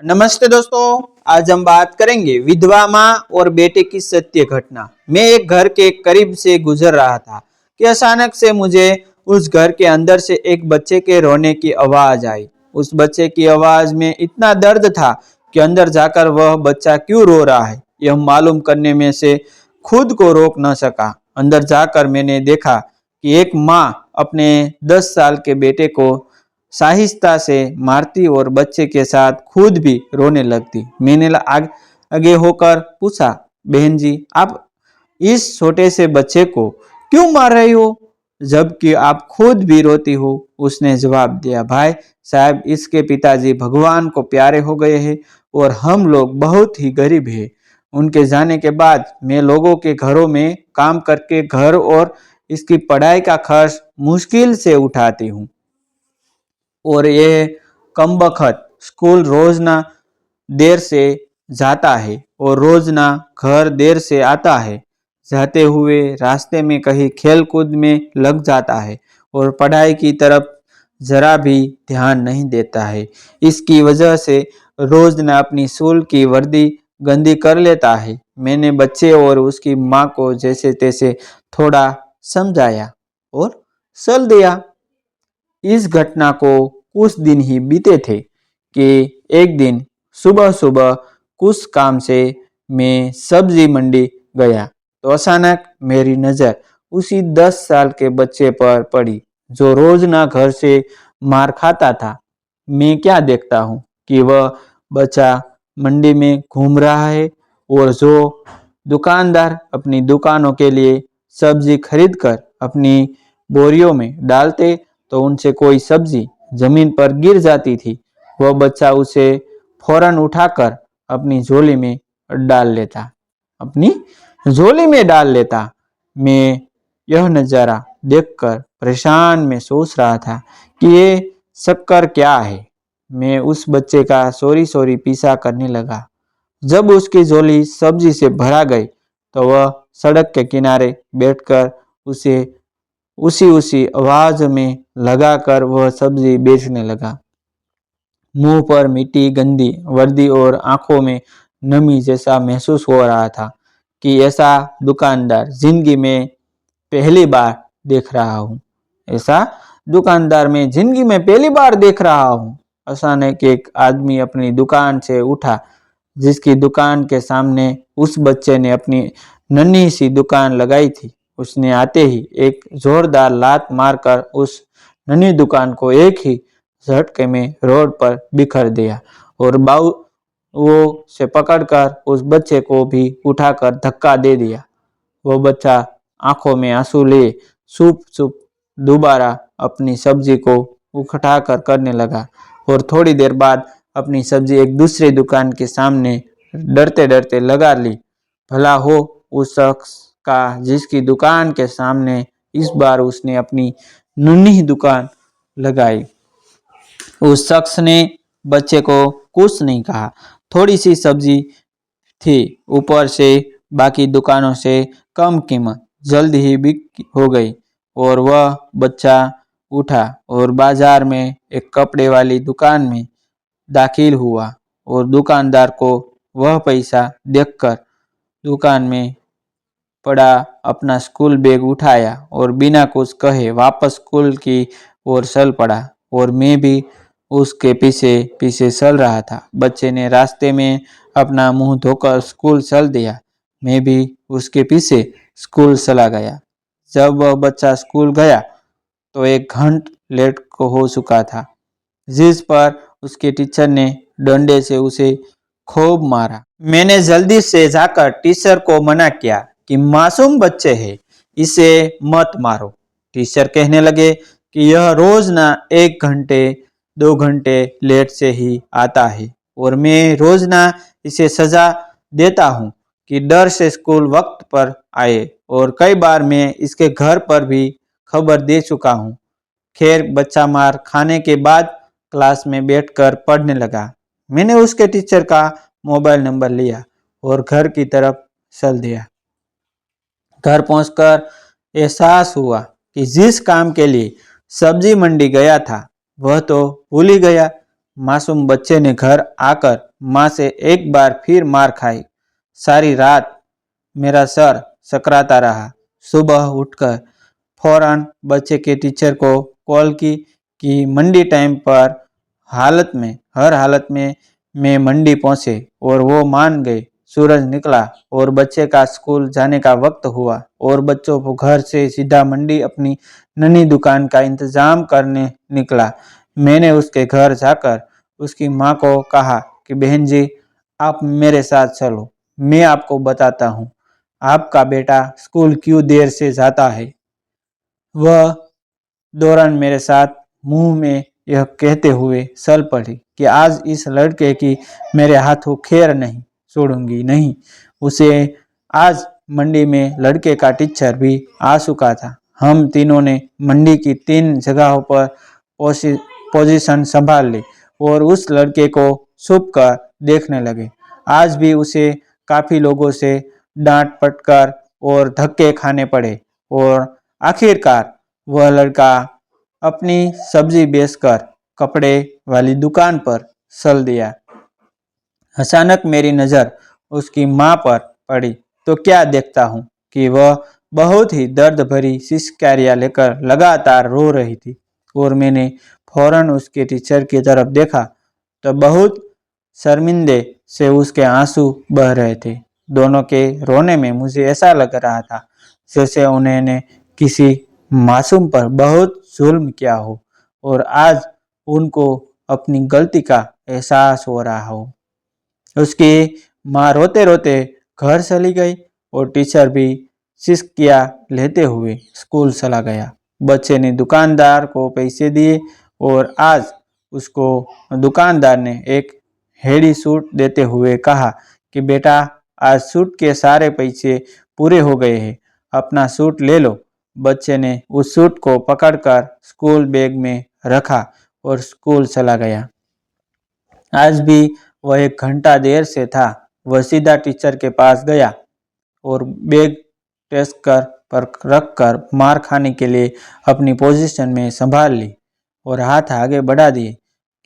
नमस्ते दोस्तों, आज हम बात करेंगे विधवा माँ और बेटे की सत्य घटना। मैं एक घर के करीब से गुजर रहा था कि अचानक से मुझे उस घर के अंदर से एक बच्चे के रोने की आवाज आई। उस बच्चे की आवाज में इतना दर्द था कि अंदर जाकर वह बच्चा क्यों रो रहा है यह मालूम करने में से खुद को रोक न सका। अंदर जाकर मैंने देखा कि एक माँ अपने 10 साल के बेटे को साहिस्ता से मारती और बच्चे के साथ खुद भी रोने लगती। मैंने आगे होकर पूछा, बहन जी, आप इस छोटे से बच्चे को क्यों मार रही हो जबकि आप खुद भी रोती हो। उसने जवाब दिया, भाई साहब, इसके पिताजी भगवान को प्यारे हो गए हैं और हम लोग बहुत ही गरीब हैं। उनके जाने के बाद मैं लोगों के घरों में काम करके घर और इसकी पढ़ाई का खर्च मुश्किल से उठाती हूँ और ये कमबख्त स्कूल रोज ना देर से जाता है और रोज ना घर देर से आता है। जाते हुए रास्ते में कहीं खेल कूद में लग जाता है और पढ़ाई की तरफ जरा भी ध्यान नहीं देता है। इसकी वजह से रोज ना अपनी स्कूल की वर्दी गंदी कर लेता है। मैंने बच्चे और उसकी माँ को जैसे तैसे थोड़ा समझाया और चल दिया। इस घटना को कुछ दिन ही बीते थे कि एक दिन सुबह सुबह कुछ काम से मैं सब्जी मंडी गया तो अचानक मेरी नज़र उसी 10 साल के बच्चे पर पड़ी जो रोज ना घर से मार खाता था। मैं क्या देखता हूँ कि वह बच्चा मंडी में घूम रहा है और जो दुकानदार अपनी दुकानों के लिए सब्जी खरीद कर अपनी बोरियों में डालते तो उनसे कोई सब्जी जमीन पर गिर जाती थी, वह बच्चा उसे फौरन उठाकर अपनी झोली में डाल लेता। मैं यह नज़ारा देखकर परेशान में सोच रहा था कि ये शक्कर क्या है। मैं उस बच्चे का सॉरी सॉरी पीछा करने लगा। जब उसकी झोली सब्जी से भरा गई तो वह सड़क के किनारे बैठकर उसे उसी आवाज में लगाकर वह सब्जी बेचने लगा। मुंह पर मिट्टी, गंदी वर्दी और आंखों में नमी जैसा महसूस हो रहा था कि ऐसा दुकानदार जिंदगी में पहली बार देख रहा हूँ। अचानक एक आदमी अपनी दुकान से उठा जिसकी दुकान के सामने उस बच्चे ने अपनी नन्ही सी दुकान लगाई थी। उसने आते ही एक जोरदार लात मारकर उस नन्ही दुकान को एक ही झटके में रोड पर बिखर दिया और वो से पकड़कर उस बच्चे को भी उठाकर धक्का दे दिया। वो बच्चा आंखों में आंसू लिए चुप चुप दोबारा अपनी सब्जी को उठाकर करने लगा और थोड़ी देर बाद अपनी सब्जी एक दूसरी दुकान के सामने डरते डरते लगा ली। भला हो उस शख्स का जिसकी दुकान के सामने इस बार उसने अपनी नन्ही दुकान लगाई। उस शख्स ने बच्चे को कुछ नहीं कहा। थोड़ी सी सब्जी थी, ऊपर से बाकी दुकानों से कम कीमत, जल्द ही बिक हो गई और वह बच्चा उठा और बाजार में एक कपड़े वाली दुकान में दाखिल हुआ और दुकानदार को वह पैसा देखकर दुकान में पड़ा अपना स्कूल बैग उठाया और बिना कुछ कहे वापस स्कूल की ओर चल पड़ा और मैं भी उसके पीछे पीछे चल रहा था। बच्चे ने रास्ते में अपना मुंह धोकर स्कूल चल दिया। मैं भी उसके पीछे स्कूल चला गया। जब वह बच्चा स्कूल गया तो 1 घंटा लेट को हो चुका था, जिस पर उसके टीचर ने डंडे से उसे खूब मारा। मैंने जल्दी से जाकर टीचर को मना किया कि मासूम बच्चे हैं, इसे मत मारो। टीचर कहने लगे कि यह रोज ना 1 घंटे 2 घंटे लेट से ही आता है और मैं रोज ना इसे सजा देता हूँ कि डर से स्कूल वक्त पर आए और कई बार मैं इसके घर पर भी खबर दे चुका हूँ। खैर, बच्चा मार खाने के बाद क्लास में बैठकर पढ़ने लगा। मैंने उसके टीचर का मोबाइल नंबर लिया और घर की तरफ चल दिया। घर पहुंचकर एहसास हुआ कि जिस काम के लिए सब्जी मंडी गया था वह तो भूल ही गया। मासूम बच्चे ने घर आकर माँ से एक बार फिर मार खाई। सारी रात मेरा सर सकराता रहा। सुबह उठकर फौरन बच्चे के टीचर को कॉल की कि मंडी टाइम पर हर हालत में मैं मंडी पहुंचे और वो मान गए। सूरज निकला और बच्चे का स्कूल जाने का वक्त हुआ और बच्चों को घर से सीधा मंडी अपनी नन्ही दुकान का इंतजाम करने निकला। मैंने उसके घर जाकर उसकी माँ को कहा कि बहन जी, आप मेरे साथ चलो, मैं आपको बताता हूँ आपका बेटा स्कूल क्यों देर से जाता है। वह दौरान मेरे साथ मुंह में यह कहते हुए चल पड़ी कि आज इस लड़के की मेरे हाथों खैर नहीं छोड़ूंगी नहीं। उसे आज मंडी में लड़के का टीचर भी आ चुका था। हम तीनों ने मंडी की 3 जगहों पर पोजीशन संभाल ली और उस लड़के को छुप कर देखने लगे। आज भी उसे काफी लोगों से डांट फटकार और धक्के खाने पड़े और आखिरकार वह लड़का अपनी सब्जी बेचकर कपड़े वाली दुकान पर चल दिया। अचानक मेरी नज़र उसकी माँ पर पड़ी तो क्या देखता हूँ कि वह बहुत ही दर्द भरी सिसकारियाँ लेकर लगातार रो रही थी और मैंने फौरन उसके टीचर की तरफ देखा तो बहुत शर्मिंदे से उसके आंसू बह रहे थे। दोनों के रोने में मुझे ऐसा लग रहा था जैसे उन्होंने किसी मासूम पर बहुत जुल्म किया हो और आज उनको अपनी गलती का एहसास हो रहा हो। उसकी माँ रोते रोते घर चली गई और टीचर भी सिसकियाँ लेते हुए स्कूल चला गया। बच्चे ने दुकानदार को पैसे दिए और आज उसको दुकानदार ने एक हेडी सूट देते हुए कहा कि बेटा, आज सूट के सारे पैसे पूरे हो गए हैं, अपना सूट ले लो। बच्चे ने उस सूट को पकड़कर स्कूल बैग में रखा और स्कूल चला गया। आज भी वह 1 घंटा देर से था। वह सीधा टीचर के पास गया और बैग डेस्क पर रखकर मार खाने के लिए अपनी पोजीशन में संभाल ली और हाथ आगे बढ़ा दिए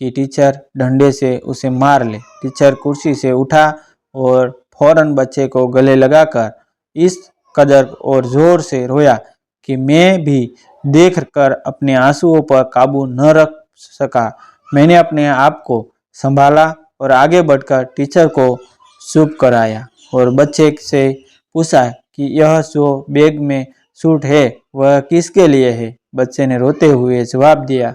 कि टीचर डंडे से उसे मार ले। टीचर कुर्सी से उठा और फौरन बच्चे को गले लगाकर इस कदर और जोर से रोया कि मैं भी देखकर अपने आंसुओं पर काबू न रख सका। मैंने अपने आप को संभाला और आगे बढ़कर टीचर को चुप कराया और बच्चे से पूछा कि यह जो बैग में सूट है वह किसके लिए है। बच्चे ने रोते हुए जवाब दिया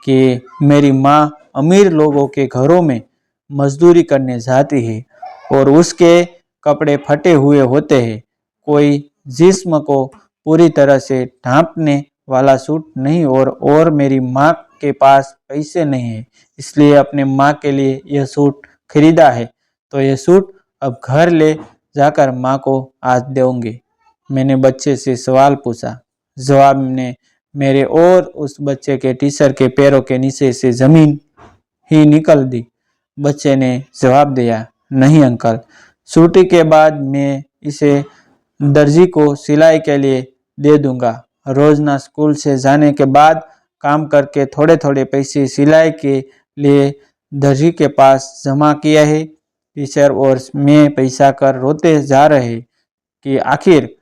कि मेरी माँ अमीर लोगों के घरों में मजदूरी करने जाती है और उसके कपड़े फटे हुए होते हैं। कोई जिस्म को पूरी तरह से ढांपने वाला सूट नहीं और मेरी माँ के पास पैसे नहीं है, इसलिए अपने माँ के लिए यह सूट खरीदा है। तो यह सूट अब घर ले जाकर माँ को आज दूंगी। मैंने बच्चे से सवाल पूछा। जवाब ने मेरे और उस बच्चे के टीचर के पैरों के नीचे से जमीन ही निकल दी। बच्चे ने जवाब दिया, नहीं अंकल, छुट्टी के बाद मैं इसे दर्जी को सिलाई के लिए दे दूंगा। रोजना स्कूल से जाने के बाद काम करके थोड़े थोड़े पैसे सिलाई के लिए दर्जी के पास जमा किया है। टीचर और मैं पैसा कर रोते जा रहे कि आखिर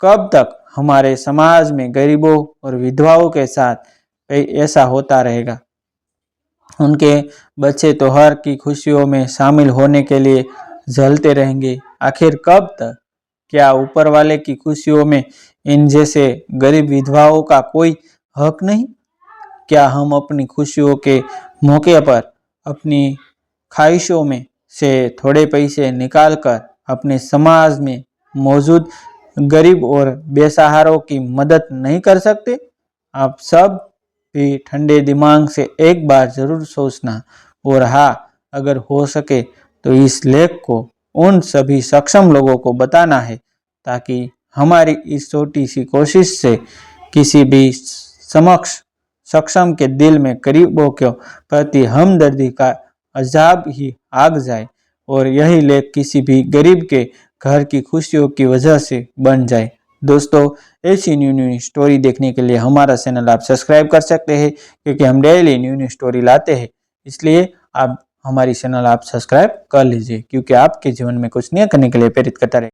कब तक हमारे समाज में गरीबों और विधवाओं के साथ ऐसा होता रहेगा। उनके बच्चे त्योहार की खुशियों में शामिल होने के लिए जलते रहेंगे। आखिर कब तक? क्या ऊपर वाले की खुशियों में इन जैसे गरीब विधवाओं का कोई हक नहीं? क्या हम अपनी खुशियों के मौके पर अपनी ख्वाहिशों में से थोड़े पैसे निकालकर अपने समाज में मौजूद गरीब और बेसहारों की मदद नहीं कर सकते? आप सब भी ठंडे दिमाग से एक बार जरूर सोचना और हाँ, अगर हो सके तो इस लेख को उन सभी सक्षम लोगों को बताना है ताकि हमारी इस छोटी सी कोशिश से किसी भी सक्षम के दिल में गरीबों के प्रति हमदर्दी का अजाब ही आग जाए और यही लेख किसी भी गरीब के घर की खुशियों की वजह से बन जाए। दोस्तों, ऐसी न्यू स्टोरी देखने के लिए हमारा चैनल आप सब्सक्राइब कर सकते हैं क्योंकि हम डेली न्यू स्टोरी लाते हैं, इसलिए आप हमारी चैनल आप सब्सक्राइब कर लीजिए, क्योंकि आपके जीवन में कुछ नया करने के लिए प्रेरित करता रहे।